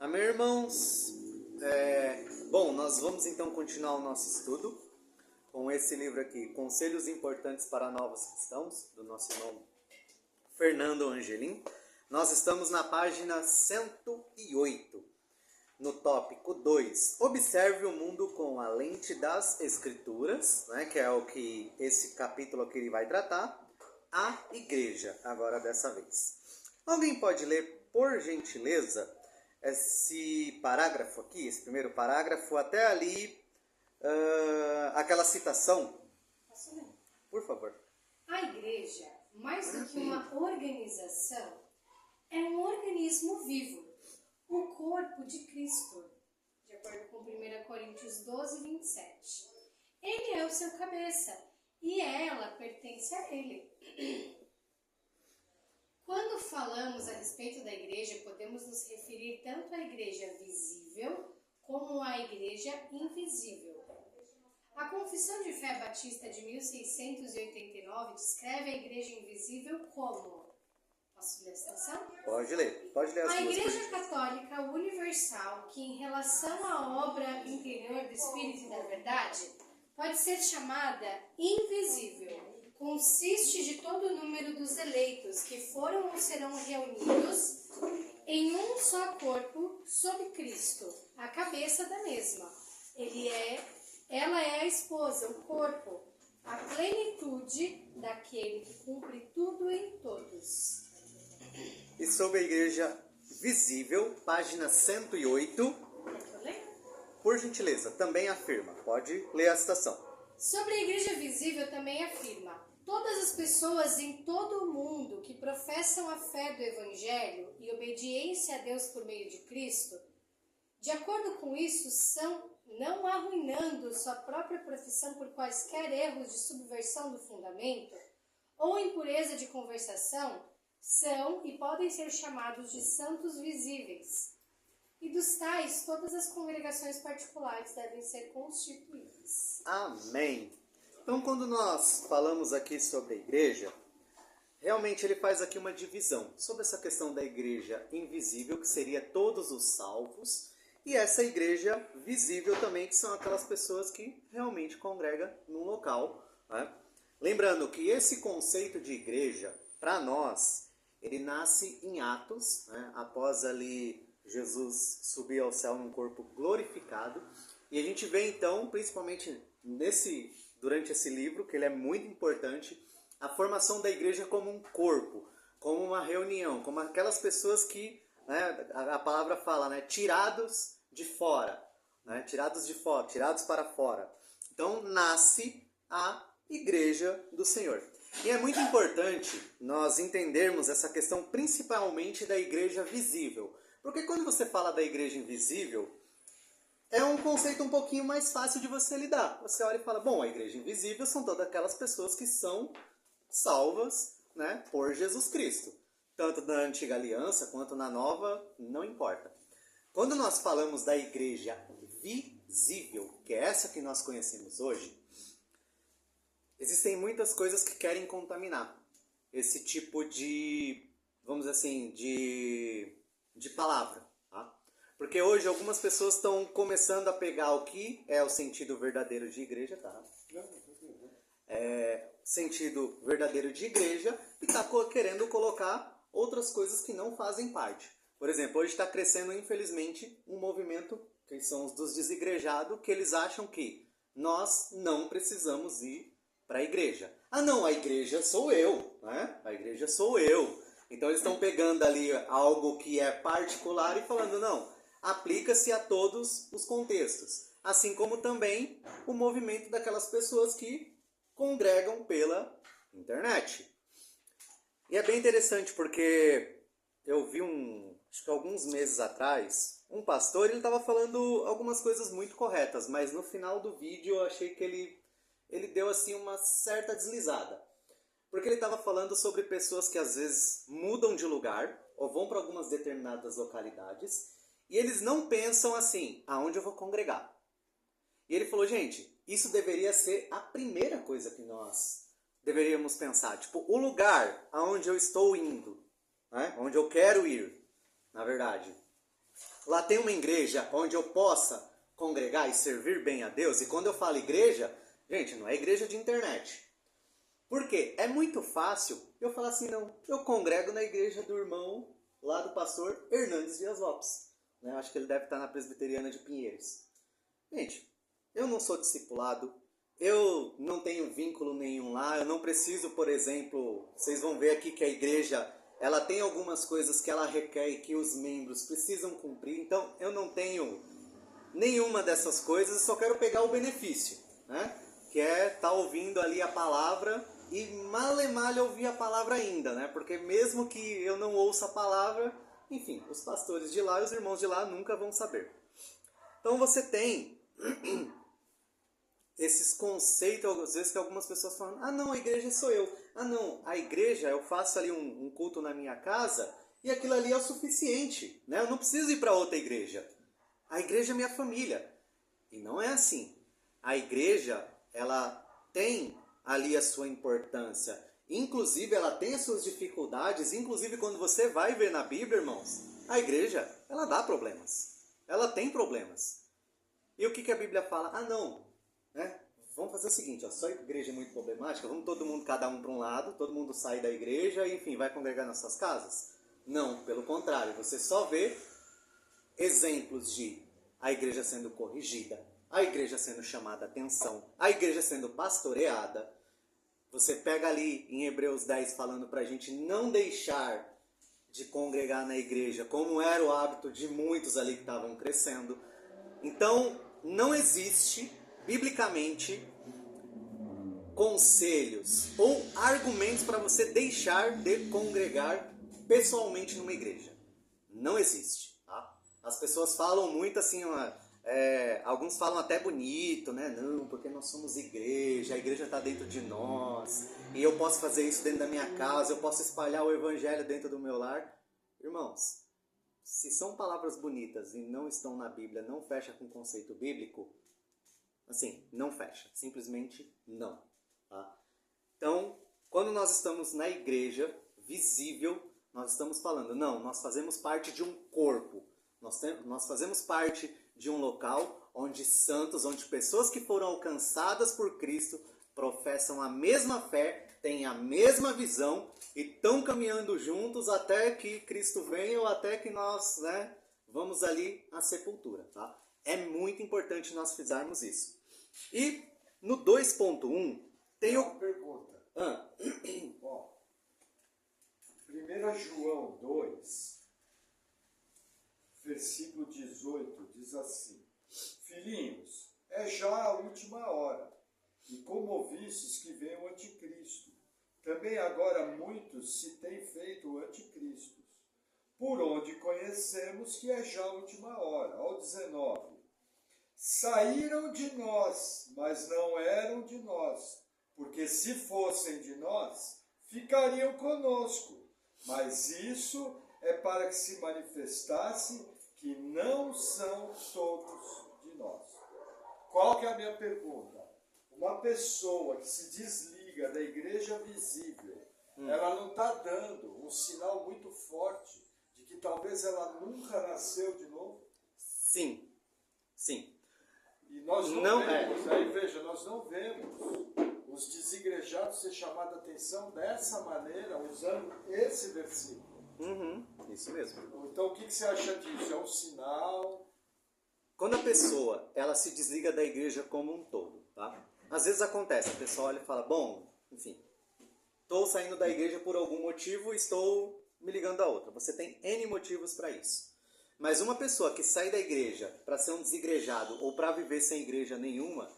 Amém, irmãos? Bom, nós vamos então continuar o nosso estudo com esse livro aqui, Conselhos Importantes para Novos Cristãos, do nosso irmão Fernando Angelim. Nós estamos na página 108, no tópico 2. Observe o mundo com a lente das Escrituras, né, que é o que esse capítulo aqui ele vai tratar. A igreja, agora dessa vez. Alguém pode ler, por gentileza, esse parágrafo aqui, esse primeiro parágrafo, até ali, aquela citação? Posso ler? Por favor. A igreja, mais do que uma organização, é um organismo vivo, o corpo de Cristo, de acordo com 1 Coríntios 12, 27. Ele é o seu cabeça e ela pertence a ele. Quando falamos a respeito da igreja, podemos nos referir tanto à igreja visível como à igreja invisível. A Confissão de Fé Batista de 1689 descreve a igreja invisível como... Posso ler a citação? Pode ler as A duas. Igreja Católica Universal, que em relação à obra interior do Espírito e da Verdade, pode ser chamada invisível. Consiste de todo o número dos eleitos que foram ou serão reunidos em um só corpo sob Cristo, a cabeça da mesma. Ela é a esposa, o corpo, a plenitude daquele que cumpre tudo em todos. E sobre a igreja visível, página 108, por gentileza, também afirma. Pode ler a citação. Sobre a igreja visível também afirma: todas as pessoas em todo o mundo que professam a fé do Evangelho e obediência a Deus por meio de Cristo, de acordo com isso, são, não arruinando sua própria profissão por quaisquer erros de subversão do fundamento ou impureza de conversação, são e podem ser chamados de santos visíveis. E dos tais, todas as congregações particulares devem ser constituídas. Amém. Então, quando nós falamos aqui sobre a igreja, realmente ele faz aqui uma divisão sobre essa questão da igreja invisível, que seria todos os salvos, e essa igreja visível também, que são aquelas pessoas que realmente congregam num local, né? Lembrando que esse conceito de igreja, para nós, ele nasce em Atos, né? Após ali Jesus subir ao céu num corpo glorificado. E a gente vê então, principalmente durante esse livro, que ele é muito importante, a formação da igreja como um corpo, como uma reunião, como aquelas pessoas que, né, a palavra fala, né, tirados de fora, né, tirados para fora. Então nasce a igreja do Senhor. E é muito importante nós entendermos essa questão principalmente da igreja visível. Porque quando você fala da igreja invisível, é um conceito um pouquinho mais fácil de você lidar. Você olha e fala, bom, a igreja invisível são todas aquelas pessoas que são salvas, né, por Jesus Cristo. Tanto na antiga aliança quanto na nova, não importa. Quando nós falamos da igreja visível, que é essa que nós conhecemos hoje, existem muitas coisas que querem contaminar esse tipo de, vamos dizer assim, de palavra. Tá? Porque hoje algumas pessoas estão começando a pegar o que é o sentido verdadeiro de igreja, tá? Sentido verdadeiro de igreja e está querendo colocar outras coisas que não fazem parte. Por exemplo, hoje está crescendo, infelizmente, um movimento, que são os dos desigrejados, que eles acham que nós não precisamos ir para a igreja. Ah não, a igreja sou eu, né? A igreja sou eu. Então eles estão pegando ali algo que é particular e falando, não, aplica-se a todos os contextos. Assim como também o movimento daquelas pessoas que congregam pela internet. E é bem interessante porque eu vi acho que alguns meses atrás, um pastor, ele estava falando algumas coisas muito corretas, mas no final do vídeo eu achei que ele deu assim uma certa deslizada. Porque ele estava falando sobre pessoas que às vezes mudam de lugar ou vão para algumas determinadas localidades e eles não pensam assim, aonde eu vou congregar? E ele falou, gente, isso deveria ser a primeira coisa que nós deveríamos pensar. Tipo, o lugar aonde eu estou indo, né? Onde eu quero ir, na verdade. lá tem uma igreja onde eu possa congregar e servir bem a Deus. E quando eu falo igreja, gente, não é igreja de internet. Por quê? É muito fácil eu falar assim, não, eu congrego na igreja do irmão lá do pastor Hernandes Dias Lopes. Né? Acho que ele deve estar na Presbiteriana de Pinheiros. Gente, eu não sou discipulado, eu não tenho vínculo nenhum lá, eu não preciso, por exemplo, vocês vão ver aqui que a igreja, ela tem algumas coisas que ela requer e que os membros precisam cumprir, então eu não tenho nenhuma dessas coisas, só quero pegar o benefício, né? Que é estar ouvindo ali a palavra e mal e mal ouvir a palavra ainda, né? Porque mesmo que eu não ouça a palavra, enfim, os pastores de lá e os irmãos de lá nunca vão saber. Então você tem esses conceitos, às vezes, que algumas pessoas falam, ah não, a igreja sou eu. Ah não, a igreja, eu faço ali um culto na minha casa e aquilo ali é o suficiente, né? Eu não preciso ir para outra igreja. A igreja é minha família. E não é assim. A igreja, ela tem ali a sua importância. Inclusive, ela tem as suas dificuldades. Inclusive, quando você vai ver na Bíblia, irmãos, a igreja, ela dá problemas. Ela tem problemas. E o que a Bíblia fala? Ah, não. Né? Vamos fazer o seguinte, ó, só a igreja é muito problemática, vamos todo mundo, cada um para um lado, todo mundo sai da igreja e, enfim, vai congregar nas suas casas? Não, pelo contrário, você só vê exemplos de a igreja sendo corrigida, a igreja sendo chamada a atenção, a igreja sendo pastoreada. Você pega ali em Hebreus 10 falando para a gente não deixar de congregar na igreja, como era o hábito de muitos ali que estavam crescendo. Então, não existe, biblicamente, conselhos ou argumentos para você deixar de congregar pessoalmente numa igreja. Não existe. Tá? As pessoas falam muito assim, alguns falam até bonito, né? Não, porque nós somos igreja, a igreja está dentro de nós, e eu posso fazer isso dentro da minha casa, eu posso espalhar o evangelho dentro do meu lar. Irmãos, se são palavras bonitas e não estão na Bíblia, não fecha com o conceito bíblico, assim, não fecha. Simplesmente não. Tá? Então, quando nós estamos na igreja visível, nós estamos falando, não, nós fazemos parte de um corpo. Nós fazemos parte de um local onde santos, onde pessoas que foram alcançadas por Cristo professam a mesma fé, têm a mesma visão e estão caminhando juntos até que Cristo venha ou até que nós, né, vamos ali à sepultura. Tá? É muito importante nós fizermos isso. E no 2.1 tem uma pergunta. Ó, 1 João 2, versículo 18, diz assim: Filhinhos, é já a última hora, e como ouvistes que vem o anticristo, também agora muitos se têm feito anticristos, por onde conhecemos que é já a última hora. Ao 19, saíram de nós, mas não eram de nós, porque se fossem de nós, ficariam conosco. Mas isso é para que se manifestasse que não são todos de nós. Qual que é a minha pergunta? Uma pessoa que se desliga da igreja visível, ela não está dando um sinal muito forte de que talvez ela nunca nasceu de novo? Sim, sim. E nós não vemos, aí veja, nós não vemos os desigrejados ser chamados a atenção dessa maneira, usando esse versículo. Isso mesmo. Então o que você acha disso? É um sinal? Quando a pessoa, ela se desliga da igreja como um todo, tá? Às vezes acontece, a pessoa olha e fala, bom, enfim, estou saindo da igreja por algum motivo, estou me ligando a outra. Você tem N motivos para isso. Mas uma pessoa que sai da igreja para ser um desigrejado ou para viver sem igreja nenhuma,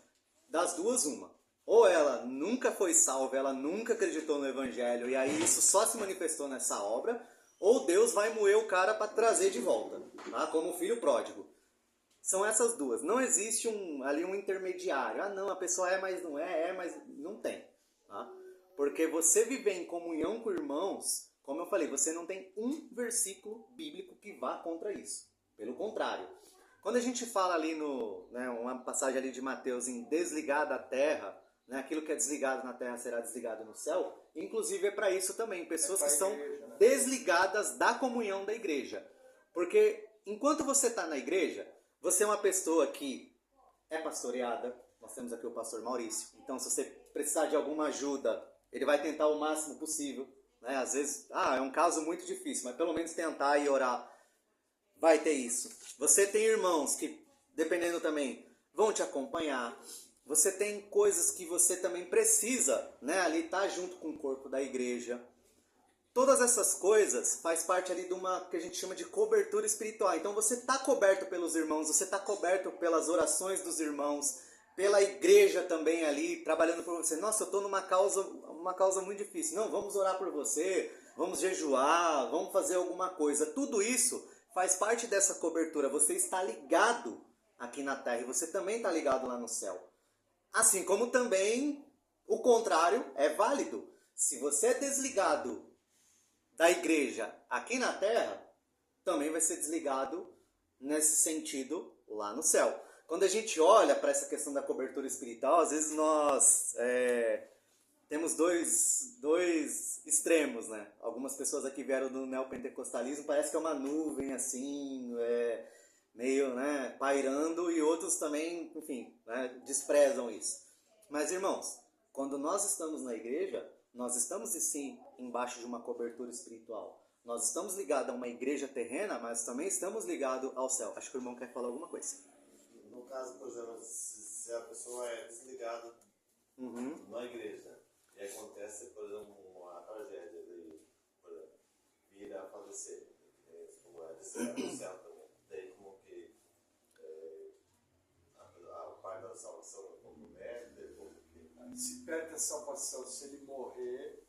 das duas uma. Ou ela nunca foi salva, ela nunca acreditou no evangelho e aí isso só se manifestou nessa obra, ou Deus vai moer o cara para trazer de volta, tá? Como o filho pródigo. São essas duas. Não existe ali um intermediário. Ah não, a pessoa mas não mas não tem. Tá? Porque você viver em comunhão com irmãos, como eu falei, você não tem um versículo bíblico que vá contra isso. Pelo contrário. Quando a gente fala ali uma passagem ali de Mateus em desligar da terra, né, aquilo que é desligado na terra será desligado no céu, inclusive é para isso também, pessoas que são desligadas da comunhão da igreja. Porque enquanto você está na igreja, você é uma pessoa que é pastoreada. Nós temos aqui o pastor Maurício. Então, se você precisar de alguma ajuda, ele vai tentar o máximo possível. Né? Às vezes, é um caso muito difícil, mas pelo menos tentar e orar. Vai ter isso. Você tem irmãos que, dependendo também, vão te acompanhar. Você tem coisas que você também precisa, né? Ali estar junto com o corpo da igreja. Todas essas coisas faz parte ali de uma que a gente chama de cobertura espiritual. Então você está coberto pelos irmãos, você está coberto pelas orações dos irmãos, pela igreja também ali, trabalhando por você. Nossa, eu estou numa causa muito difícil. Não, vamos orar por você, vamos jejuar, vamos fazer alguma coisa. Tudo isso faz parte dessa cobertura. Você está ligado aqui na terra e você também está ligado lá no céu. Assim como também o contrário é válido. Se você é desligado da igreja aqui na terra, também vai ser desligado nesse sentido lá no céu. Quando a gente olha para essa questão da cobertura espiritual, às vezes nós temos dois extremos, né? Algumas pessoas aqui vieram do neopentecostalismo, parece que é uma nuvem assim, meio, né, pairando, e outros também, enfim, né, desprezam isso. Mas, irmãos, quando nós estamos na igreja, nós estamos, sim, embaixo de uma cobertura espiritual. Nós estamos ligados a uma igreja terrena, mas também estamos ligados ao céu. Acho que o irmão quer falar alguma coisa. No caso, por exemplo, se a pessoa é desligada na igreja e acontece, por exemplo, uma tragédia de, por exemplo, vir a falecer, como é desligado do céu também. Daí como que a parte da salvação compromete, como que... Se perde a salvação, se ele morrer,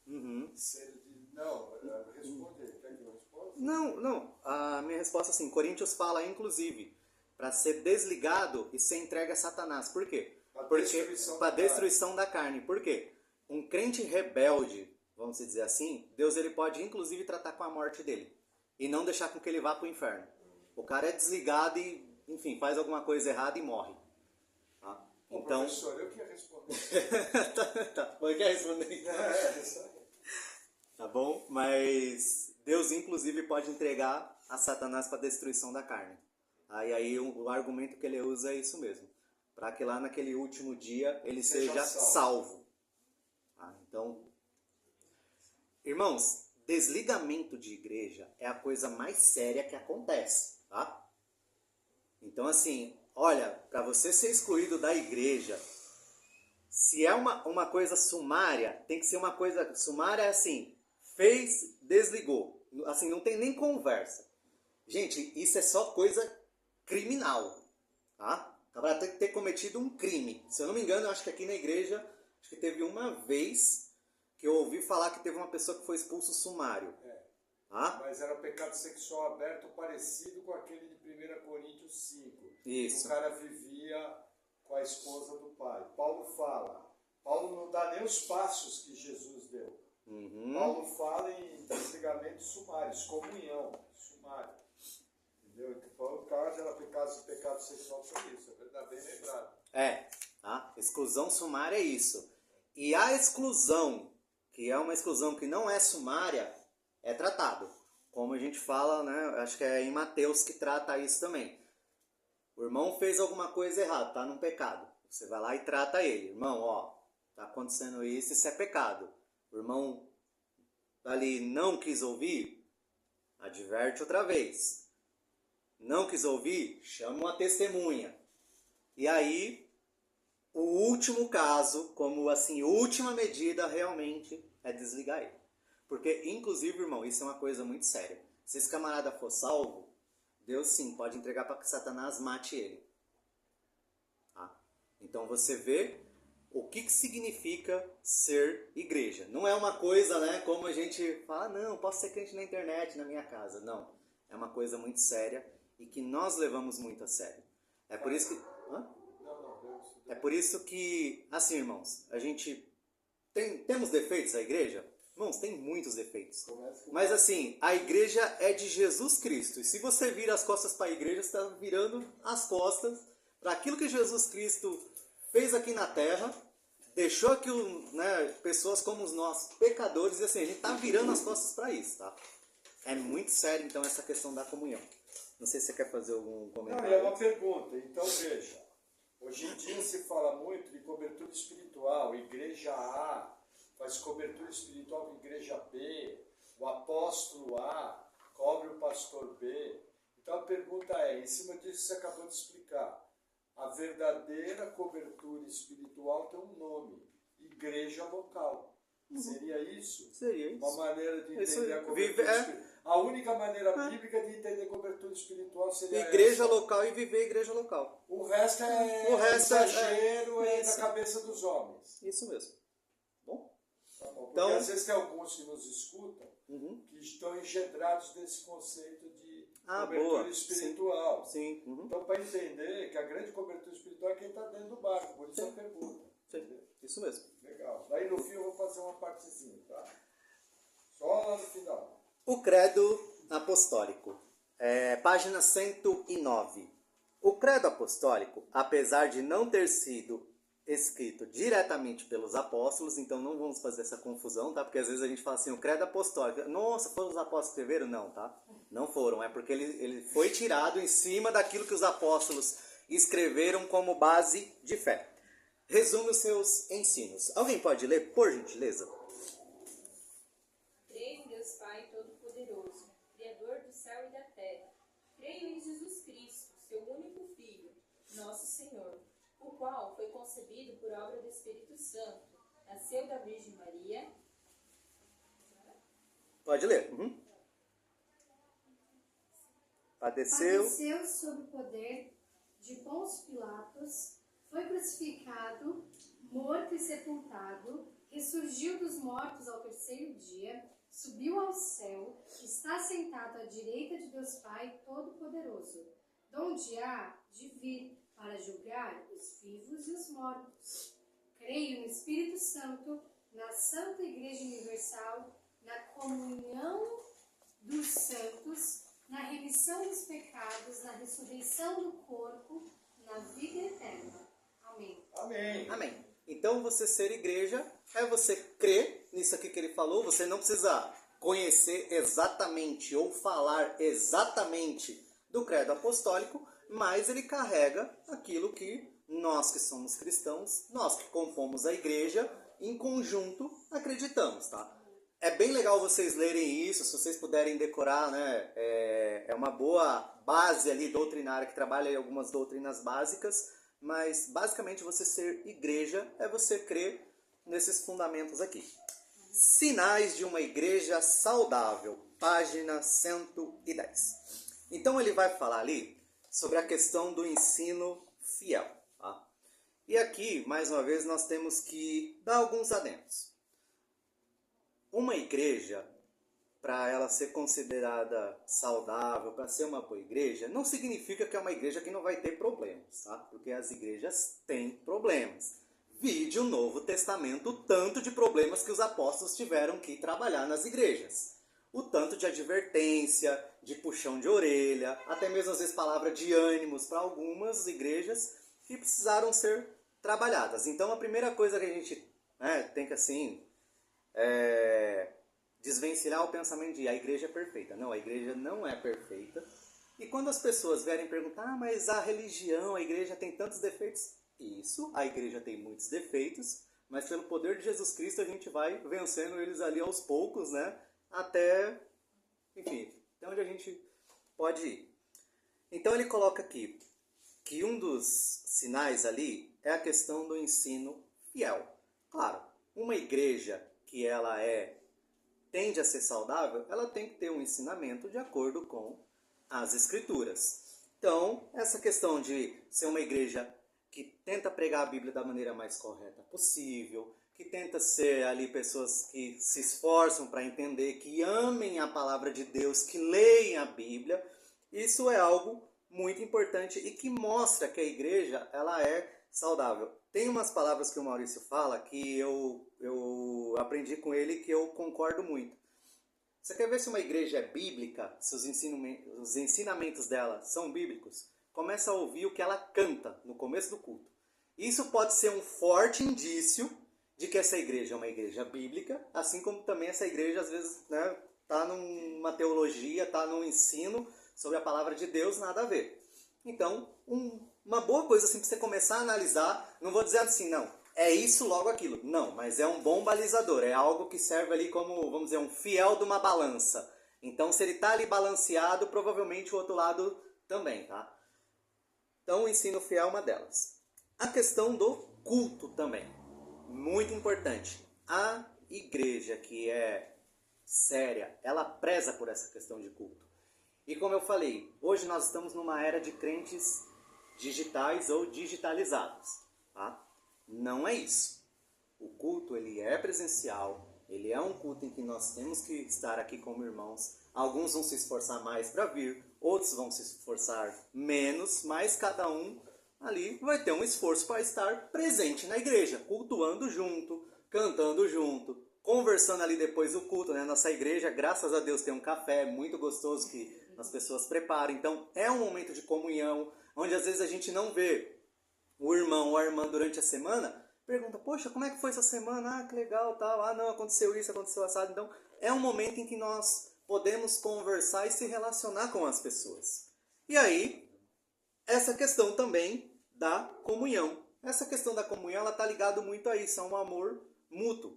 se ele... Não, responde aí. Quer que eu responda? Não. A minha resposta é assim, Coríntios fala, inclusive, para ser desligado e ser entregue a Satanás. Por quê? Para destruição da carne. Por quê? Um crente rebelde, vamos dizer assim, Deus ele pode inclusive tratar com a morte dele. E não deixar com que ele vá para o inferno. O cara é desligado e, enfim, faz alguma coisa errada e morre. Tá? Então... Professor, eu queria responder. tá. Você quer responder? Isso aí. Tá bom? Mas Deus inclusive pode entregar a Satanás para destruição da carne. E aí o argumento que ele usa é isso mesmo. Para que lá naquele último dia ele seja salvo. Então, irmãos, desligamento de igreja é a coisa mais séria que acontece. Tá? Então assim, olha, para você ser excluído da igreja, se é uma coisa sumária, tem que ser uma coisa sumária assim, fez, desligou. Assim, não tem nem conversa. Gente, isso é só coisa criminal, tá? O camarada tem que ter cometido um crime. Se eu não me engano, eu acho que aqui na igreja, acho que teve uma vez que eu ouvi falar que teve uma pessoa que foi expulso sumário. Tá? Mas era pecado sexual aberto parecido com aquele de 1 Coríntios 5. Isso. O cara vivia com a esposa do pai. Paulo fala. Paulo não dá nem os passos que Jesus deu. Paulo fala em desligamento sumário, excomunhão sumário. Entendeu? Então, o caso era pecado sexual por isso. É verdade, bem lembrado. Tá? Exclusão sumária é isso. E a exclusão, que é uma exclusão que não é sumária, é tratado. Como a gente fala, né? Acho que é em Mateus que trata isso também. O irmão fez alguma coisa errada, tá num pecado. Você vai lá e trata ele. Irmão, tá acontecendo isso é pecado. O irmão ali não quis ouvir, adverte outra vez. Não quis ouvir, chama uma testemunha. E aí, o último caso, como assim, última medida realmente é desligar ele. Porque, inclusive, irmão, isso é uma coisa muito séria. Se esse camarada for salvo, Deus sim pode entregar para que Satanás mate ele. Tá? Então você vê o que significa ser igreja. Não é uma coisa, né, como a gente fala, não, posso ser crente na internet, na minha casa. Não, é uma coisa muito séria e que nós levamos muito a sério. É por isso que... É por isso que, assim, irmãos, a gente temos defeitos a igreja? Irmãos, tem muitos defeitos. Mas assim, a igreja é de Jesus Cristo. E se você vira as costas para a igreja, você está virando as costas para aquilo que Jesus Cristo fez aqui na terra, deixou aqui, né, pessoas como nós, pecadores, e assim, a gente está virando as costas para isso, tá? É muito sério, então, essa questão da comunhão. Não sei se você quer fazer algum Não, comentário. é uma pergunta. Então, veja. Hoje em dia se fala muito de cobertura espiritual. Igreja A faz cobertura espiritual com igreja B. O apóstolo A cobre o pastor B. Então a pergunta é, em cima disso que você acabou de explicar, a verdadeira cobertura espiritual tem um nome, igreja local. Seria isso? Seria isso. Uma maneira de Isso entender a vive- cobertura é. espiritual. A única maneira bíblica de entender cobertura espiritual seria Igreja essa. local e viver igreja local. O resto é O resto é- exagero, é da isso. cabeça dos homens. Isso mesmo. Bom? Tá bom? Porque Então- às vezes tem alguns que nos escutam que estão engendrados desse conceito de cobertura boa. espiritual. Sim. Então, para entender que a grande cobertura espiritual é quem está dentro do barco, por isso a pergunta. Sim. Isso mesmo. Legal. Daí no fim eu vou fazer uma partezinha, tá? Só lá no final. O Credo Apostólico, página 109. O Credo Apostólico, apesar de não ter sido escrito diretamente pelos apóstolos, então não vamos fazer essa confusão, tá? Porque às vezes a gente fala assim, o Credo Apostólico, nossa, foram os apóstolos que escreveram? Não, tá? Não foram, é porque ele foi tirado em cima daquilo que os apóstolos escreveram como base de fé. Resume os seus ensinos. Alguém pode ler, por gentileza? Creio em Deus Pai Todo-Poderoso, Criador do céu e da terra. Creio em Jesus Cristo, seu único Filho, nosso Senhor, o qual foi concebido por obra do Espírito Santo, nasceu da Virgem Maria, Pode ler. Padeceu. Padeceu sob o poder de Pôncio Pilatos, foi crucificado, morto e sepultado, ressurgiu dos mortos ao terceiro dia, subiu ao céu, está sentado à direita de Deus Pai Todo-Poderoso, donde há de vir para julgar os vivos e os mortos. Creio no Espírito Santo, na Santa Igreja Universal, na comunhão dos santos, na remissão dos pecados, na ressurreição do corpo, na vida eterna. Amém. Amém. Amém. Então, você ser igreja é você crer nisso aqui que ele falou. Você não precisa conhecer exatamente ou falar exatamente do credo apostólico, mas ele carrega aquilo que nós que somos cristãos, nós que compomos a igreja, em conjunto acreditamos, tá? É bem legal vocês lerem isso, se vocês puderem decorar, né? É uma boa base ali doutrinária que trabalha em algumas doutrinas básicas, mas basicamente você ser igreja é você crer nesses fundamentos aqui. Sinais de uma igreja saudável, página 110. Então ele vai falar ali sobre a questão do ensino fiel, tá? E aqui, mais uma vez, nós temos que dar alguns adendos. Uma igreja, para ela ser considerada saudável, para ser uma boa igreja, não significa que é uma igreja que não vai ter problemas, tá? Porque as igrejas têm problemas. Vide o Novo Testamento, o tanto de problemas que os apóstolos tiveram que trabalhar nas igrejas. O tanto de advertência, de puxão de orelha, até mesmo às vezes palavra de ânimos para algumas igrejas que precisaram ser trabalhadas. Então a primeira coisa que a gente tem que assim desvencilhar o pensamento de a igreja é perfeita. Não, a igreja não é perfeita. E quando as pessoas vierem perguntar, mas a religião, a igreja tem tantos defeitos. Isso, a igreja tem muitos defeitos, mas pelo poder de Jesus Cristo a gente vai vencendo eles ali aos poucos, né? Até, enfim, até onde a gente pode ir. Então ele coloca aqui que um dos sinais ali é a questão do ensino fiel. Claro, uma igreja que ela tende a ser saudável, ela tem que ter um ensinamento de acordo com as Escrituras. Então, essa questão de ser uma igreja que tenta pregar a Bíblia da maneira mais correta possível, que tenta ser ali pessoas que se esforçam para entender, que amem a palavra de Deus, que leem a Bíblia, isso é algo muito importante e que mostra que a igreja ela é saudável. Tem umas palavras que o Maurício fala que eu aprendi com ele que eu concordo muito. Você quer ver se uma igreja é bíblica, se os ensinamentos dela são bíblicos? Começa a ouvir o que ela canta no começo do culto. Isso pode ser um forte indício de que essa igreja é uma igreja bíblica, assim como também essa igreja às vezes está numa teologia, está num ensino sobre a palavra de Deus, nada a ver. Então, uma boa coisa assim para você começar a analisar, não vou dizer assim, não, é isso logo aquilo. Não, mas é um bom balizador, é algo que serve ali como, vamos dizer, um fiel de uma balança. Então, se ele está ali balanceado, provavelmente o outro lado também, tá? Então, o ensino fiel é uma delas. A questão do culto também, muito importante. A igreja que é séria, ela preza por essa questão de culto. E como eu falei, hoje nós estamos numa era de crentes digitais ou digitalizados, tá? Não é isso. O culto, ele é presencial, ele é um culto em que nós temos que estar aqui como irmãos. Alguns vão se esforçar mais para vir, outros vão se esforçar menos, mas cada um ali vai ter um esforço para estar presente na igreja, cultuando junto, cantando junto, conversando ali depois do culto, né? Nossa igreja, graças a Deus, tem um café muito gostoso que as pessoas preparam. Então, é um momento de comunhão, onde às vezes a gente não vê o irmão ou a irmã durante a semana, pergunta, poxa, como é que foi essa semana? Ah, que legal, tal. Ah, não, aconteceu isso, aconteceu assado. Então, é um momento em que nós podemos conversar e se relacionar com as pessoas. E aí, essa questão também da comunhão. Essa questão da comunhão, ela está ligada muito a isso, a um amor mútuo.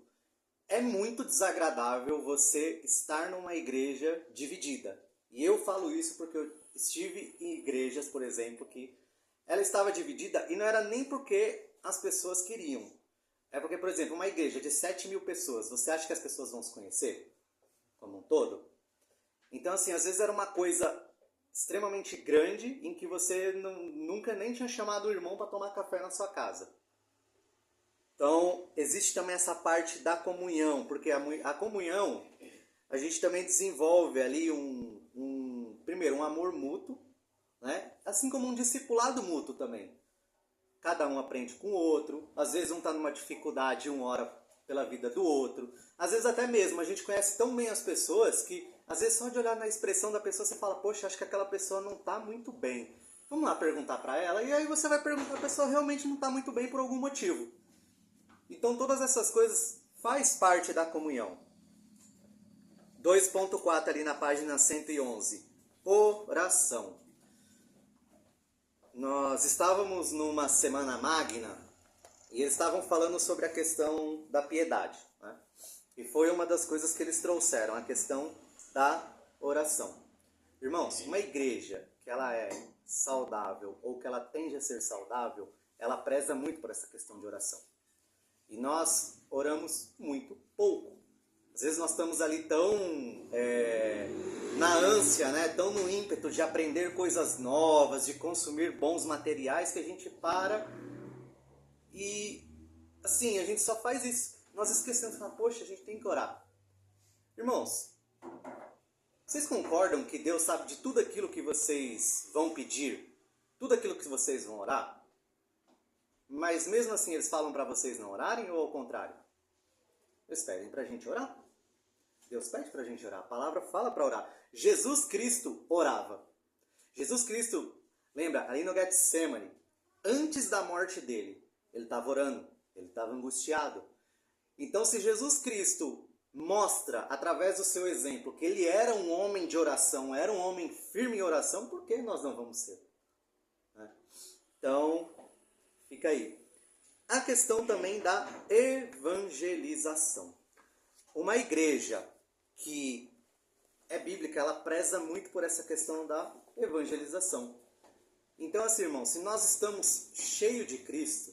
É muito desagradável você estar numa igreja dividida. E eu falo isso porque eu estive em igrejas, por exemplo, que ela estava dividida e não era nem porque as pessoas queriam. É porque, por exemplo, uma igreja de 7.000 pessoas, você acha que as pessoas vão se conhecer como um todo? Então, assim, às vezes era uma coisa extremamente grande em que você nunca nem tinha chamado o irmão para tomar café na sua casa. Então, existe também essa parte da comunhão, porque a comunhão, a gente também desenvolve ali primeiro, um amor mútuo, né? Assim como um discipulado mútuo também. Cada um aprende com o outro, às vezes um está numa dificuldade, um ora pela vida do outro. Às vezes até mesmo, a gente conhece tão bem as pessoas que, às vezes só de olhar na expressão da pessoa, você fala, poxa, acho que aquela pessoa não está muito bem. Vamos lá perguntar para ela, e aí você vai perguntar, a pessoa realmente não está muito bem por algum motivo. Então todas essas coisas faz parte da comunhão. 2.4 ali na página 111. Oração. Nós estávamos numa semana magna e eles estavam falando sobre a questão da piedade, né? E foi uma das coisas que eles trouxeram, a questão da oração. Irmãos, uma igreja que ela é saudável ou que ela tende a ser saudável, ela preza muito por essa questão de oração. E nós oramos muito pouco. Às vezes nós estamos ali tão na ânsia, né? Tão no ímpeto de aprender coisas novas, de consumir bons materiais, que a gente para e, assim, a gente só faz isso. Nós esquecemos, poxa, a gente tem que orar. Irmãos, vocês concordam que Deus sabe de tudo aquilo que vocês vão pedir? Tudo aquilo que vocês vão orar? Mas mesmo assim eles falam para vocês não orarem ou ao contrário? Eles pedem para a gente orar. Deus pede para a gente orar. A palavra fala para orar. Jesus Cristo orava. Jesus Cristo, lembra, ali no Getsemane, antes da morte dele, ele estava orando, ele estava angustiado. Então, se Jesus Cristo mostra, através do seu exemplo, que ele era um homem de oração, era um homem firme em oração, por que nós não vamos ser? Então, fica aí. A questão também da evangelização. Uma igreja que é bíblica, ela preza muito por essa questão da evangelização. Então, assim, irmãos, se nós estamos cheios de Cristo,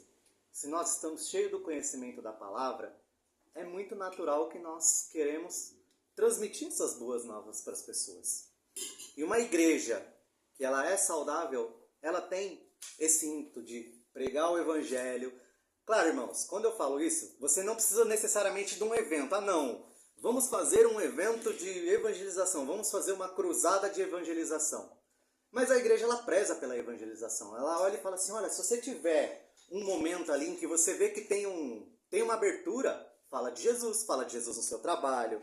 se nós estamos cheios do conhecimento da palavra, é muito natural que nós queremos transmitir essas boas novas para as pessoas. E uma igreja que ela é saudável, ela tem esse ímpeto de pregar o evangelho. Claro, irmãos, quando eu falo isso, você não precisa necessariamente de um evento. Ah, não, vamos fazer um evento de evangelização, vamos fazer uma cruzada de evangelização. Mas a igreja, ela preza pela evangelização. Ela olha e fala assim, olha, se você tiver um momento ali em que você vê que tem uma abertura, fala de Jesus no seu trabalho,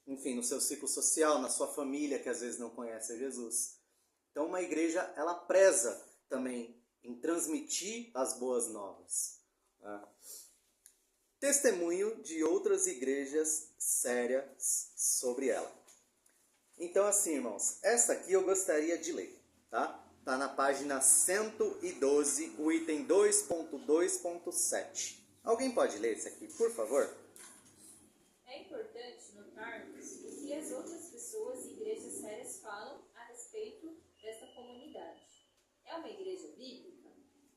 enfim, no seu ciclo social, na sua família, que às vezes não conhece Jesus. Então, uma igreja, ela preza também em transmitir as boas novas. Testemunho de outras igrejas sérias sobre ela. Então, assim, irmãos, essa aqui eu gostaria de ler, tá? Tá na página 112, o item 2.2.7. Alguém pode ler isso aqui, por favor? É importante notarmos o que as outras pessoas e igrejas sérias falam a respeito desta comunidade. É uma igreja bíblica?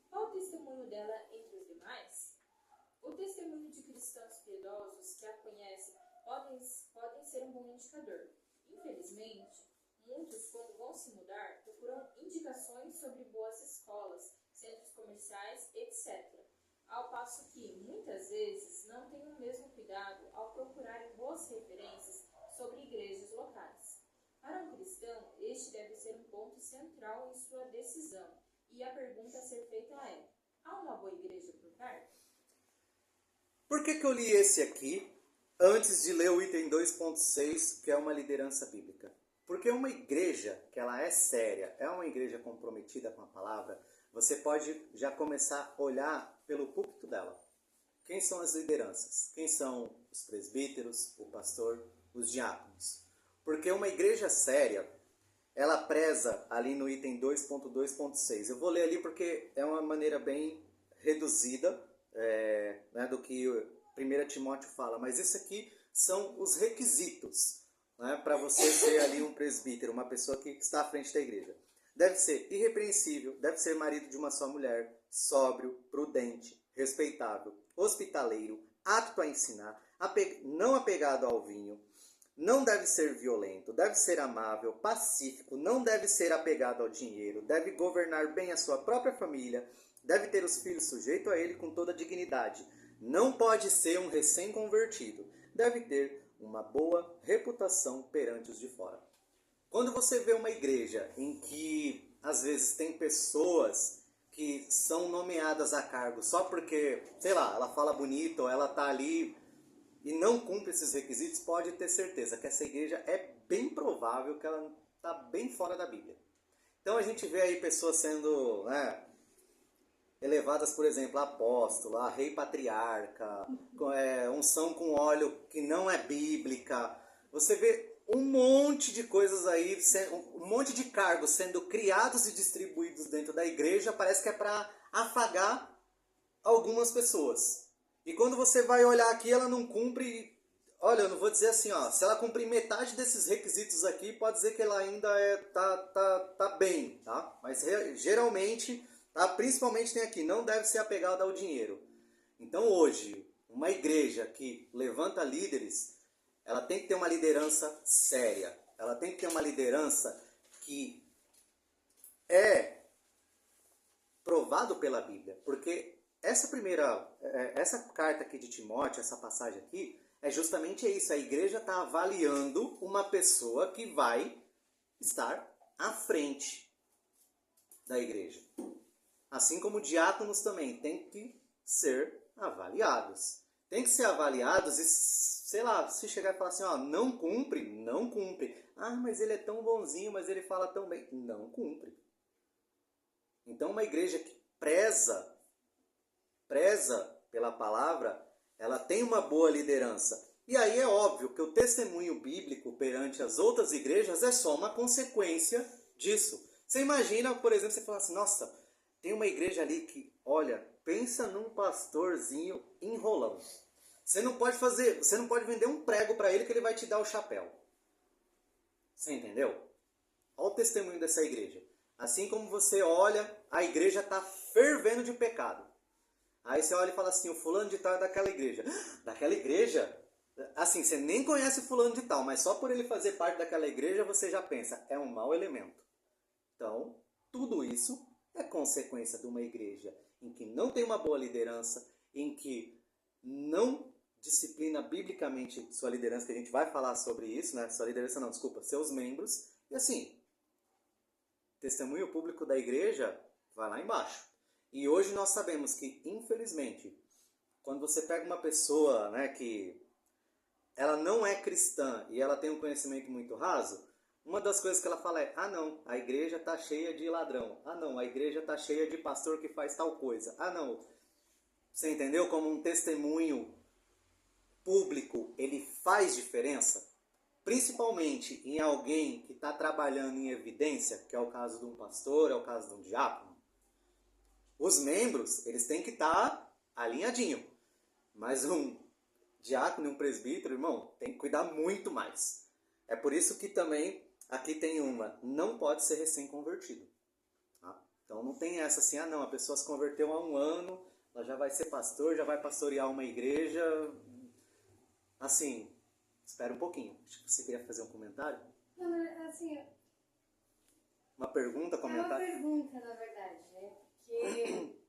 Qual o testemunho dela entre os demais? O testemunho de cristãos piedosos que a conhecem podem ser um bom indicador. Infelizmente, muitos, quando vão se mudar, procuram indicações sobre boas escolas, centros comerciais, etc. Ao passo que, muitas vezes, não têm o mesmo cuidado ao procurarem boas referências sobre igrejas locais. Para um cristão, este deve ser um ponto central em sua decisão, e a pergunta a ser feita é: há uma boa igreja por perto? Por que eu li esse aqui antes de ler o item 2.6, que é uma liderança bíblica? Porque uma igreja que ela é séria, é uma igreja comprometida com a palavra, você pode já começar a olhar pelo púlpito dela. Quem são as lideranças? Quem são os presbíteros, o pastor, os diáconos? Porque uma igreja séria, ela preza ali no item 2.2.6. Eu vou ler ali porque é uma maneira bem reduzida né, do que 1 Timóteo fala. Mas isso aqui são os requisitos, né, para você ser ali um presbítero, uma pessoa que está à frente da igreja. Deve ser irrepreensível, deve ser marido de uma só mulher, sóbrio, prudente, respeitável, hospitaleiro, apto a ensinar, não apegado ao vinho, não deve ser violento, deve ser amável, pacífico, não deve ser apegado ao dinheiro, deve governar bem a sua própria família, deve ter os filhos sujeitos a ele com toda dignidade, não pode ser um recém-convertido, deve ter uma boa reputação perante os de fora. Quando você vê uma igreja em que, às vezes, tem pessoas que são nomeadas a cargo só porque, sei lá, ela fala bonito ou ela está ali e não cumpre esses requisitos, pode ter certeza que essa igreja é bem provável que ela está bem fora da Bíblia. Então a gente vê aí pessoas sendo elevadas, por exemplo, a apóstolo, a rei patriarca, unção com óleo que não é bíblica. Você vê um monte de coisas aí, um monte de cargos sendo criados e distribuídos dentro da igreja, parece que é para afagar algumas pessoas. E quando você vai olhar aqui, ela não cumpre. Olha, eu não vou dizer assim, ó, se ela cumprir metade desses requisitos aqui, pode dizer que ela ainda tá bem, tá? Mas geralmente, tá? Principalmente tem aqui, não deve ser apegada ao dinheiro. Então hoje, uma igreja que levanta líderes, ela tem que ter uma liderança séria. Ela tem que ter uma liderança que é provado pela Bíblia. Porque essa carta aqui de Timóteo, essa passagem aqui, é justamente isso. A igreja está avaliando uma pessoa que vai estar à frente da igreja. Assim como diáconos também têm que ser avaliados. Tem que ser avaliados e, sei lá, se chegar e falar assim, ó, não cumpre, não cumpre. Ah, mas ele é tão bonzinho, mas ele fala tão bem. Não cumpre. Então uma igreja que preza pela palavra, ela tem uma boa liderança. E aí é óbvio que o testemunho bíblico perante as outras igrejas é só uma consequência disso. Você imagina, por exemplo, você fala assim, nossa, tem uma igreja ali que, olha, pensa num pastorzinho enrolão. Você não pode vender um prego para ele que ele vai te dar o chapéu. Você entendeu? Olha o testemunho dessa igreja. Assim como você olha, a igreja está fervendo de pecado. Aí você olha e fala assim, o fulano de tal é daquela igreja. Daquela igreja? Assim, você nem conhece o fulano de tal, mas só por ele fazer parte daquela igreja, você já pensa, é um mau elemento. Então, tudo isso é consequência de uma igreja em que não tem uma boa liderança, em que não disciplina biblicamente sua liderança, que a gente vai falar sobre isso, né? Sua liderança não, desculpa, seus membros. E assim, testemunho público da igreja vai lá embaixo. E hoje nós sabemos que, infelizmente, quando você pega uma pessoa, né, que ela não é cristã e ela tem um conhecimento muito raso, uma das coisas que ela fala é, ah não, a igreja está cheia de ladrão. Ah não, a igreja está cheia de pastor que faz tal coisa. Ah não, você entendeu? Como um testemunho público, ele faz diferença? principalmente em alguém que está trabalhando em evidência, que é o caso de um pastor, é o caso de um diácono, os membros, eles têm que estar alinhadinho. Mas um diácono e um presbítero, irmão, tem que cuidar muito mais. É por isso que também aqui tem não pode ser recém-convertido. Tá? Então não tem essa assim, não, a pessoa se converteu há 1 ano, ela já vai ser pastor, já vai pastorear uma igreja. Assim, espera um pouquinho. Acho que você queria fazer um comentário? Não, assim, Uma pergunta, é uma comentário? pergunta, na verdade, né? Porque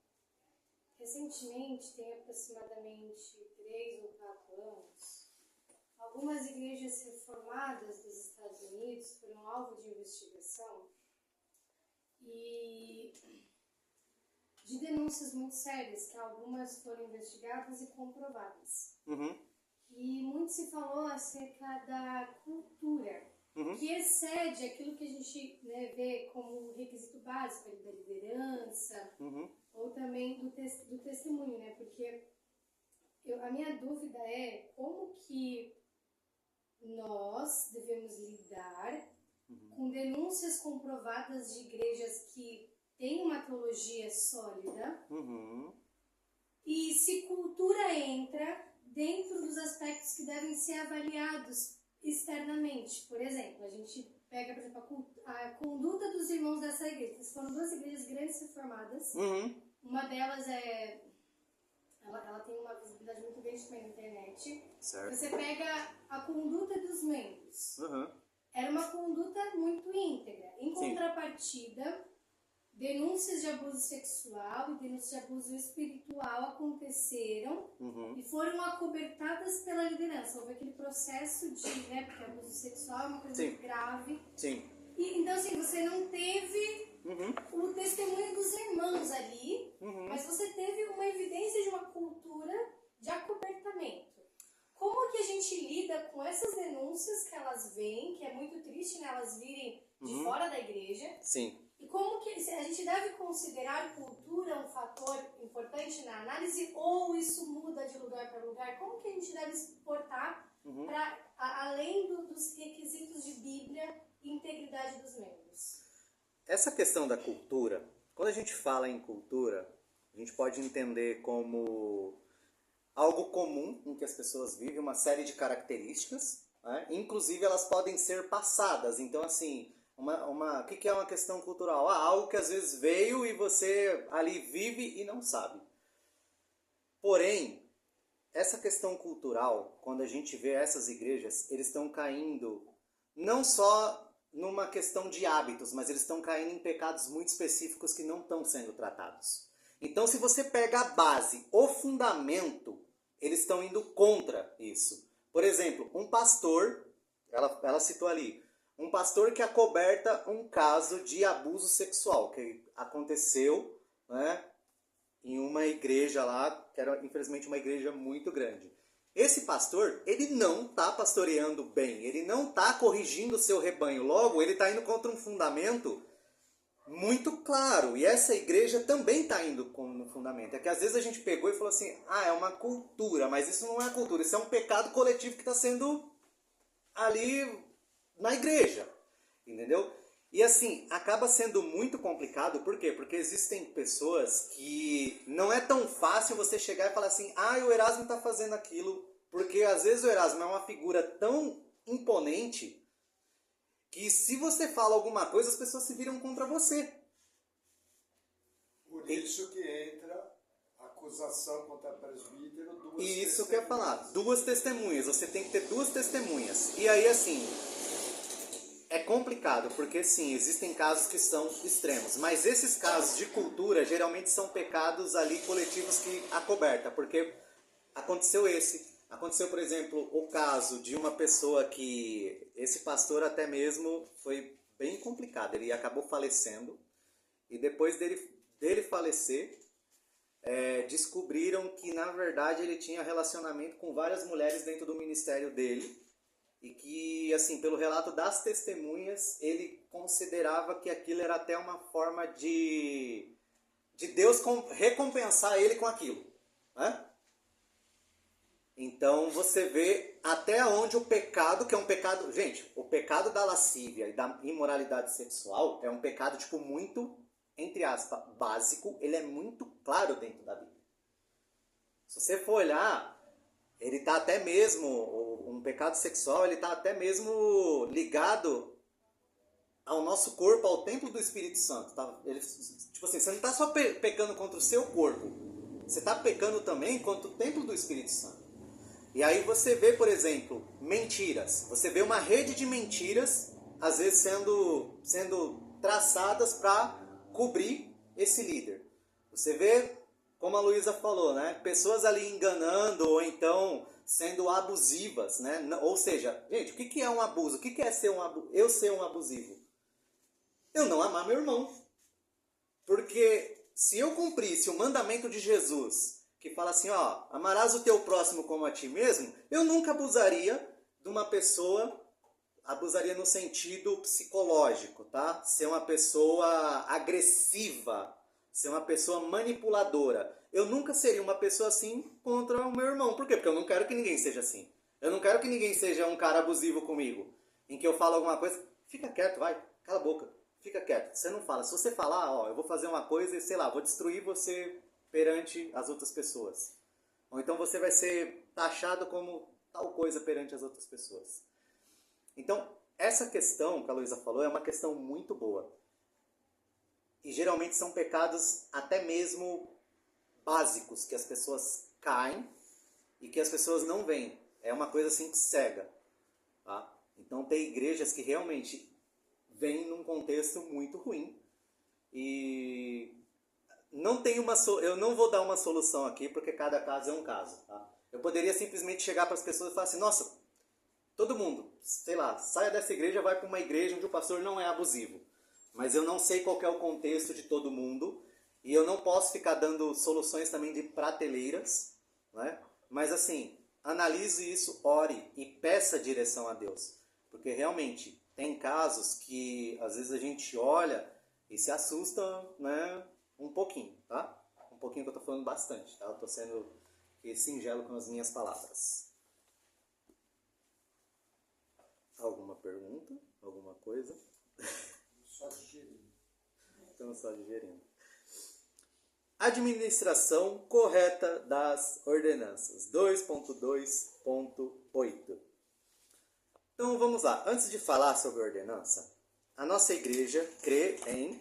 recentemente, tem aproximadamente 3 ou 4 anos, algumas igrejas reformadas dos Estados Unidos foram alvo de investigação e de denúncias muito sérias, que algumas foram investigadas e comprovadas. Uhum. E muito se falou acerca da cultura, que excede aquilo que a gente, né, vê como requisito básico da liderança, ou também do testemunho, né? Porque a minha dúvida é como que nós devemos lidar com denúncias comprovadas de igrejas que têm uma teologia sólida, e se cultura entra dentro dos aspectos que devem ser avaliados externamente. Por exemplo, a gente pega, por exemplo, a conduta dos irmãos dessa igreja. Foram 2 igrejas grandes reformadas. Uma delas ela tem uma visibilidade muito grande também na internet. Certo. Você pega a conduta dos membros. Era uma conduta muito íntegra. Em contrapartida, denúncias de abuso sexual e denúncias de abuso espiritual aconteceram e foram acobertadas pela liderança. Houve aquele processo de, né, porque abuso sexual é uma coisa muito grave. Sim. E, então, assim, você não teve o testemunho dos irmãos ali, mas você teve uma evidência de uma cultura de acobertamento. Como que a gente lida com essas denúncias que elas vêm, que é muito triste, né, elas virem de fora da igreja? Sim. E como que a gente deve considerar cultura um fator importante na análise, ou isso muda de lugar para lugar? Como que a gente deve se portar para além dos requisitos de Bíblia e integridade dos membros? Essa questão da cultura, quando a gente fala em cultura, a gente pode entender como algo comum em que as pessoas vivem, uma série de características, né? Inclusive elas podem ser passadas. Então, assim, o que é uma questão cultural? Algo que às vezes veio e você ali vive e não sabe. Porém, essa questão cultural, quando a gente vê essas igrejas, eles estão caindo não só numa questão de hábitos, mas eles estão caindo em pecados muito específicos que não estão sendo tratados. Então, se você pega a base, o fundamento, eles estão indo contra isso. Por exemplo, um pastor, ela citou ali, um pastor que acoberta um caso de abuso sexual, que aconteceu, né, em uma igreja lá, que era infelizmente uma igreja muito grande. Esse pastor, ele não está pastoreando bem, ele não está corrigindo o seu rebanho. Logo, ele está indo contra um fundamento muito claro. E essa igreja também está indo no fundamento. É que às vezes a gente pegou e falou assim, é uma cultura, mas isso não é cultura, isso é um pecado coletivo que está sendo ali na igreja, entendeu? E assim, acaba sendo muito complicado, por quê? Porque existem pessoas que não é tão fácil você chegar e falar assim, o Erasmo está fazendo aquilo, porque às vezes o Erasmo é uma figura tão imponente que se você fala alguma coisa, as pessoas se viram contra você. Por isso que entra a acusação contra presbítero, duas E isso que eu ia testemunhas. falar, 2 testemunhas, você tem que ter 2 testemunhas. E aí assim, é complicado, porque sim, existem casos que são extremos, mas esses casos de cultura geralmente são pecados ali coletivos que acoberta, porque aconteceu por exemplo, o caso de uma pessoa que, esse pastor até mesmo foi bem complicado, ele acabou falecendo, e depois dele falecer, descobriram que na verdade ele tinha relacionamento com várias mulheres dentro do ministério dele, e que, assim, pelo relato das testemunhas, ele considerava que aquilo era até uma forma de Deus recompensar ele com aquilo, né? Então você vê até onde o pecado, que é um pecado... Gente, o pecado da lascívia e da imoralidade sexual é um pecado, tipo, muito, entre aspas, básico. Ele é muito claro dentro da Bíblia. Se você for olhar, ele está até mesmo... Um pecado sexual, ele está até mesmo ligado ao nosso corpo, ao templo do Espírito Santo. Tá? Ele, tipo assim, você não está só pecando contra o seu corpo. Você está pecando também contra o templo do Espírito Santo. E aí você vê, por exemplo, mentiras. Você vê uma rede de mentiras, às vezes sendo traçadas para cobrir esse líder. Você vê, como a Luísa falou, né? Pessoas ali enganando ou então sendo abusivas, né? Ou seja, gente, o que é um abuso? O que é eu ser um abusivo? Eu não amar meu irmão. Porque se eu cumprisse o mandamento de Jesus, que fala assim, ó, amarás o teu próximo como a ti mesmo, eu nunca abusaria de uma pessoa, abusaria no sentido psicológico, tá? Ser uma pessoa agressiva, ser uma pessoa manipuladora. Eu nunca seria uma pessoa assim contra o meu irmão. Por quê? Porque eu não quero que ninguém seja assim. Eu não quero que ninguém seja um cara abusivo comigo, em que eu falo alguma coisa, fica quieto, vai, cala a boca, fica quieto. Você não fala. Se você falar, ó, eu vou fazer uma coisa e, sei lá, vou destruir você perante as outras pessoas. Ou então você vai ser taxado como tal coisa perante as outras pessoas. Então, essa questão que a Luísa falou é uma questão muito boa. E geralmente são pecados até mesmo básicos que as pessoas caem e que as pessoas não veem. É uma coisa assim cega. Tá? Então tem igrejas que realmente vêm num contexto muito ruim. E não tem eu não vou dar uma solução aqui, porque cada caso é um caso. Tá? Eu poderia simplesmente chegar para as pessoas e falar assim, nossa, todo mundo, sei lá, saia dessa igreja, vai para uma igreja onde o pastor não é abusivo. Mas eu não sei qual é o contexto de todo mundo. E eu não posso ficar dando soluções também de prateleiras. Né? Mas assim, analise isso, ore e peça direção a Deus. Porque realmente tem casos que às vezes a gente olha e se assusta, né, um pouquinho, tá? Um pouquinho que eu tô falando bastante, tá? Eu tô sendo singelo com as minhas palavras. Alguma pergunta? Alguma coisa? Só digerindo. Então, só digerindo. Administração correta das ordenanças. 2.2.8. Então, vamos lá. Antes de falar sobre ordenança, a nossa igreja crê em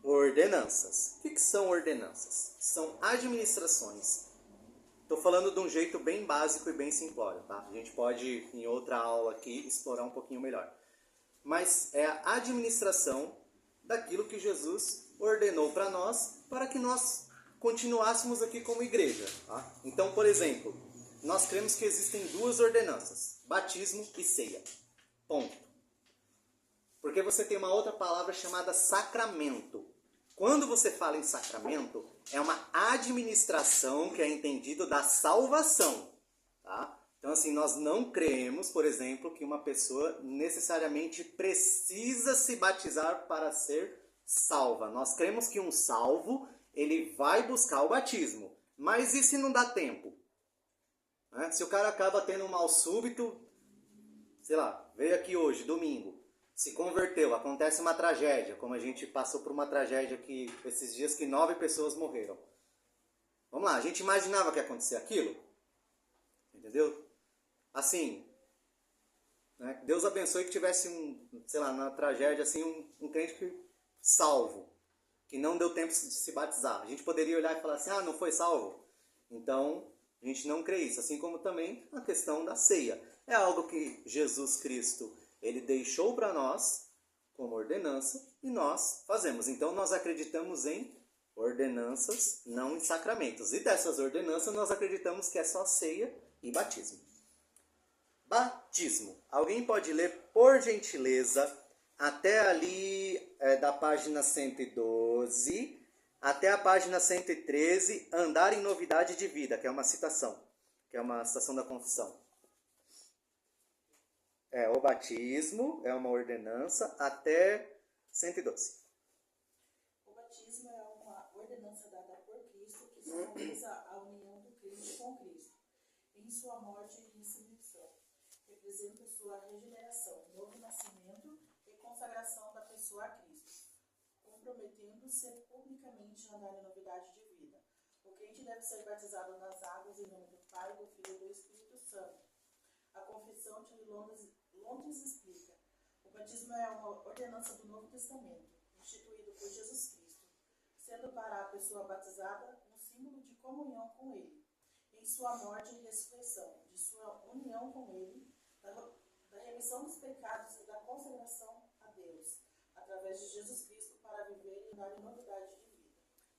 ordenanças. O que são ordenanças? São administrações. Estou falando de um jeito bem básico e bem simplório, tá? A gente pode, em outra aula aqui, explorar um pouquinho melhor. Mas é a administração daquilo que Jesus ordenou para nós, para que nós continuássemos aqui como igreja. Tá? Então, por exemplo, nós cremos que existem duas ordenanças, batismo e ceia. Ponto. Porque você tem uma outra palavra chamada sacramento. Quando você fala em sacramento, é uma administração que é entendido da salvação. Tá? Então, assim, nós não cremos, por exemplo, que uma pessoa necessariamente precisa se batizar para ser salva. Nós cremos que um salvo, ele vai buscar o batismo. Mas e se não dá tempo? Né? Se o cara acaba tendo um mal súbito, sei lá, veio aqui hoje, domingo, se converteu, acontece uma tragédia, como a gente passou por uma tragédia aqui esses dias que 9 pessoas morreram. Vamos lá, a gente imaginava que ia acontecer aquilo? Entendeu? Assim, né? Deus abençoe que tivesse sei lá, na tragédia, assim, um crente salvo, que não deu tempo de se batizar. A gente poderia olhar e falar assim, não foi salvo? Então, a gente não crê isso. Assim como também a questão da ceia. É algo que Jesus Cristo, ele deixou para nós como ordenança e nós fazemos. Então, nós acreditamos em ordenanças, não em sacramentos. E dessas ordenanças, nós acreditamos que é só ceia e batismo. Batismo. Alguém pode ler, por gentileza, até ali da página 112 até a página 113, andar em novidade de vida, que é uma citação, que é uma citação da confissão. O batismo é uma ordenança até 112. O batismo é uma ordenança dada por Cristo que simboliza a união do crente com Cristo. Em em sua morte e ressurreição. Representa sua regeneração, novo nascimento e consagração da pessoa a Cristo, comprometendo-se publicamente a andar em novidade de vida. O crente deve ser batizado nas águas em nome do Pai, do Filho e do Espírito Santo. A confissão de Londres explica: o batismo é uma ordenança do Novo Testamento, instituído por Jesus Cristo, sendo para a pessoa batizada um símbolo de comunhão com Ele, em sua morte e ressurreição, de sua união com Ele, da remissão dos pecados e da consagração a Deus, através de Jesus Cristo, para viver e dar em novidade de vida.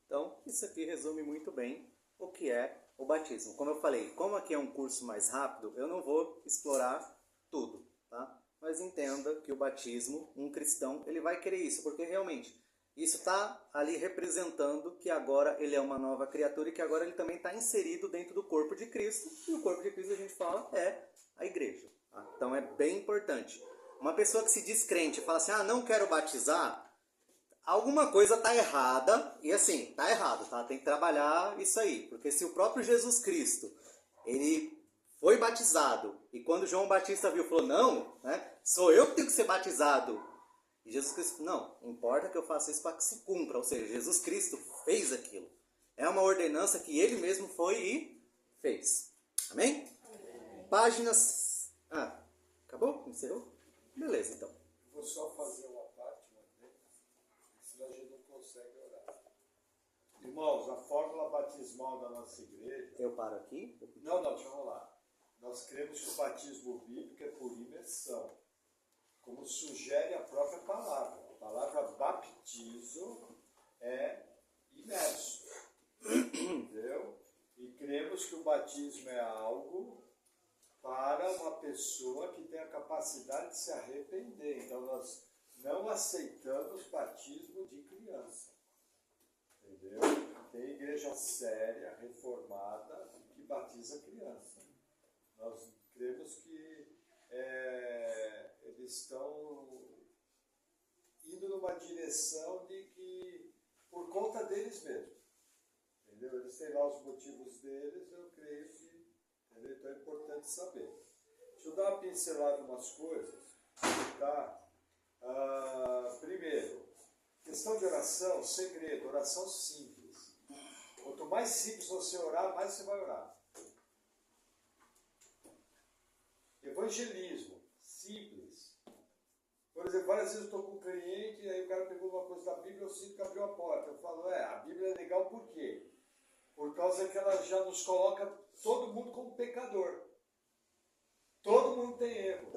Então, isso aqui resume muito bem o que é o batismo. Como eu falei, como aqui é um curso mais rápido, eu não vou explorar tudo, tá? Mas entenda que o batismo, um cristão, ele vai querer isso, porque realmente isso está ali representando que agora ele é uma nova criatura e que agora ele também está inserido dentro do corpo de Cristo. E o corpo de Cristo, a gente fala, é a igreja. Tá? Então é bem importante. Uma pessoa que se diz crente e fala assim, não quero batizar, alguma coisa está errada. E assim, está errado, tá? Tem que trabalhar isso aí. Porque se o próprio Jesus Cristo, ele foi batizado, e quando João Batista viu, falou, não, né, sou eu que tenho que ser batizado. E Jesus Cristo, não, importa que eu faça isso para que se cumpra. Ou seja, Jesus Cristo fez aquilo. É uma ordenança que ele mesmo foi e fez. Amém? Páginas... acabou? Encerrou? Beleza, então. Vou só fazer uma parte, senão a gente não consegue orar. Irmãos, a fórmula batismal da nossa igreja... Eu paro aqui? Não, deixa eu rolar. Nós cremos que o batismo bíblico é por imersão, como sugere a própria palavra. A palavra baptizo é imerso. Entendeu? E cremos que o batismo é algo para uma pessoa que tem a capacidade de se arrepender. Então nós não aceitamos batismo de criança. Entendeu? Tem igreja séria, reformada, que batiza criança. Nós cremos que eles estão indo numa direção de que, por conta deles mesmos, entendeu? Eles têm lá os motivos deles, eu creio que, entendeu? Então é importante saber. Deixa eu dar uma pincelada em umas coisas, tá? Primeiro, questão de oração, segredo, oração simples. Quanto mais simples você orar, mais você vai orar. Evangelismo, simples. Por exemplo, várias vezes eu estou com um cliente e aí o cara pegou uma coisa da Bíblia, eu sinto que abriu a porta. Eu falo, a Bíblia é legal por quê? Por causa que ela já nos coloca todo mundo como pecador. Todo mundo tem erro.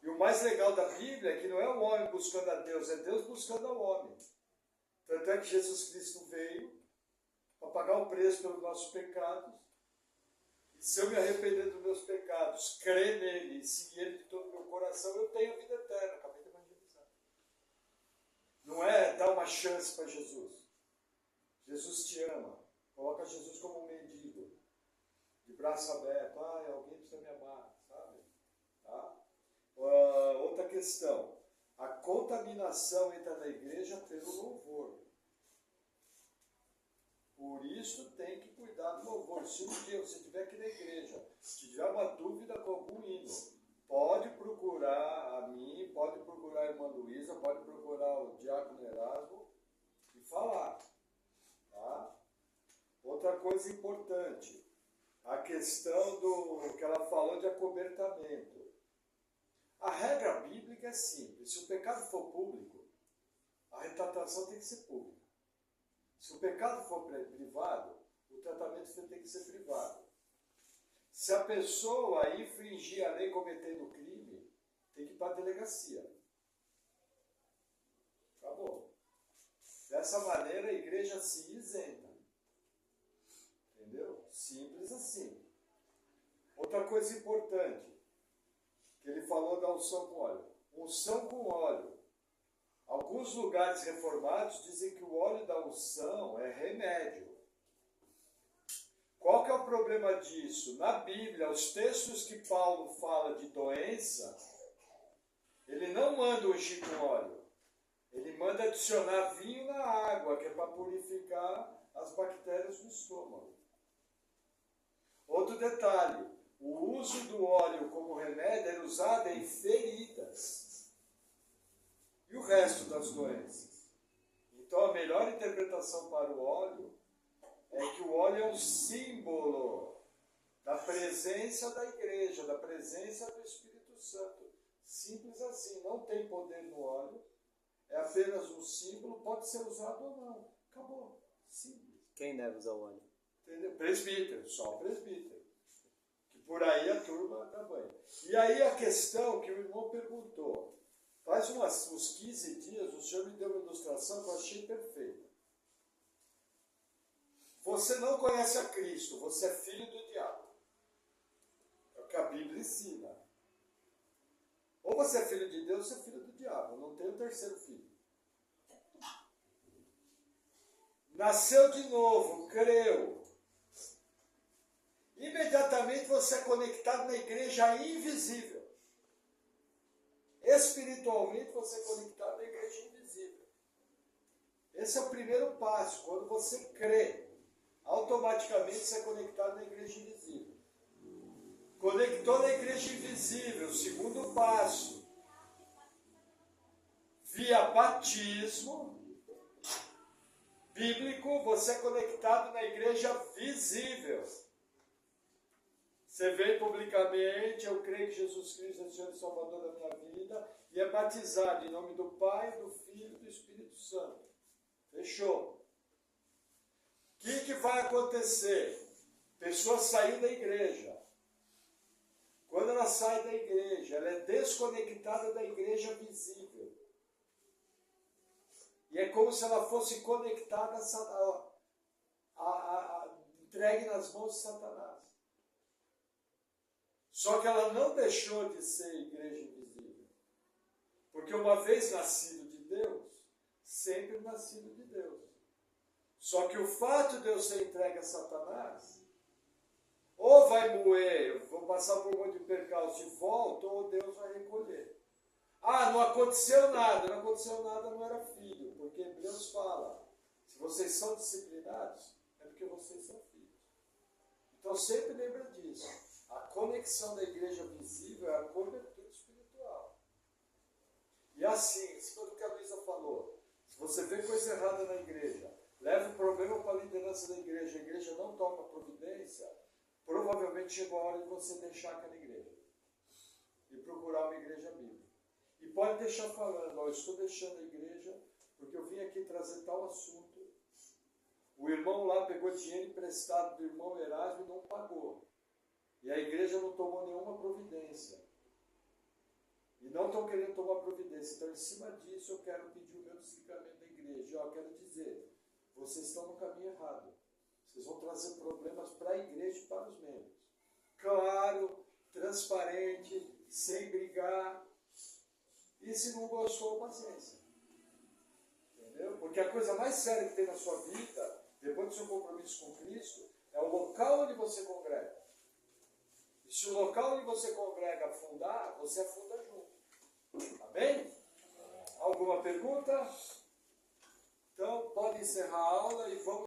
E o mais legal da Bíblia é que não é o homem buscando a Deus, é Deus buscando ao homem. Tanto é que Jesus Cristo veio para pagar o preço pelos nossos pecados. Se eu me arrepender dos meus pecados, crer nele e seguir ele de todo o meu coração, eu tenho a vida eterna. Acabei de evangelizar. Não é dar uma chance para Jesus. Jesus te ama. Coloca Jesus como um mendigo. De braço aberto. Alguém precisa me amar. Sabe? Tá? Outra questão. A contaminação entra na igreja pelo louvor. Por isso tem que cuidar do louvor. Se um dia você estiver aqui na igreja, se tiver uma dúvida com algum hino, pode procurar a mim, pode procurar a irmã Luísa, pode procurar o diácono Erasmo e falar. Tá? Outra coisa importante, a questão do que ela falou de acobertamento. A regra bíblica é simples. Se o pecado for público, a retratação tem que ser pública. Se o pecado for privado, o tratamento tem que ser privado. Se a pessoa infringir a lei cometendo crime, tem que ir para a delegacia. Acabou. Dessa maneira a igreja se isenta. Entendeu? Simples assim. Outra coisa importante, que ele falou da unção com óleo. Unção com óleo. Alguns lugares reformados dizem que o óleo da unção é remédio. Qual que é o problema disso? Na Bíblia, os textos que Paulo fala de doença, ele não manda ungir com óleo. Ele manda adicionar vinho na água, que é para purificar as bactérias do estômago. Outro detalhe, o uso do óleo como remédio era usado em feridas. E o resto das doenças? Então a melhor interpretação para o óleo é que o óleo é um símbolo da presença da igreja, da presença do Espírito Santo. Simples assim, não tem poder no óleo, é apenas um símbolo, pode ser usado ou não. Acabou. Simples. Quem deve usar o óleo? Entendeu? Presbítero, só presbítero. Que por aí a turma também. E aí a questão que o irmão perguntou. Faz uns 15 dias o senhor me deu uma ilustração que eu achei perfeita. Você não conhece a Cristo, você é filho do diabo. É o que a Bíblia ensina. Ou você é filho de Deus, ou você é filho do diabo. Não tem o terceiro filho. Nasceu de novo, creu. Imediatamente você é conectado na igreja invisível. Espiritualmente você é conectado na igreja invisível. Esse é o primeiro passo. Quando você crê, automaticamente você é conectado na igreja invisível. Conectou na igreja invisível, segundo passo. Via batismo bíblico, você é conectado na igreja visível. Você vem publicamente, eu creio que Jesus Cristo é o Senhor e Salvador da minha vida, e é batizado em nome do Pai, do Filho e do Espírito Santo. Fechou. O que vai acontecer? A pessoa saiu da igreja. Quando ela sai da igreja, ela é desconectada da igreja visível. E é como se ela fosse conectada, entregue nas mãos de Satanás. Só que ela não deixou de ser igreja invisível. Porque uma vez nascido de Deus, sempre nascido de Deus. Só que o fato de eu ser entregue a Satanás, ou vai moer, vou passar por um monte de percalço e volto, ou Deus vai recolher. Ah, não aconteceu nada. Não aconteceu nada, não era filho. Porque Hebreus fala, se vocês são disciplinados, é porque vocês são filhos. Então sempre lembra disso. A conexão da igreja visível é a cobertura espiritual. E assim, isso foi o que a Luísa falou. Se você vê coisa errada na igreja, leva o problema para a liderança da igreja, a igreja não toma providência, provavelmente chegou a hora de você deixar aquela igreja e procurar uma igreja bíblica. E pode deixar falando, eu estou deixando a igreja porque eu vim aqui trazer tal assunto. O irmão lá pegou dinheiro emprestado do irmão Erasmo e não pagou. E a igreja não tomou nenhuma providência. E não estão querendo tomar providência. Então, em cima disso, eu quero pedir o meu desligamento da igreja. Eu quero dizer, vocês estão no caminho errado. Vocês vão trazer problemas para a igreja e para os membros. Claro, transparente, sem brigar. E se não gostou, paciência. Entendeu? Porque a coisa mais séria que tem na sua vida, depois do seu compromisso com Cristo, é o local onde você congrega. E se o local onde você congrega afundar, você afunda junto. Amém? Alguma pergunta? Então, pode encerrar a aula e vamos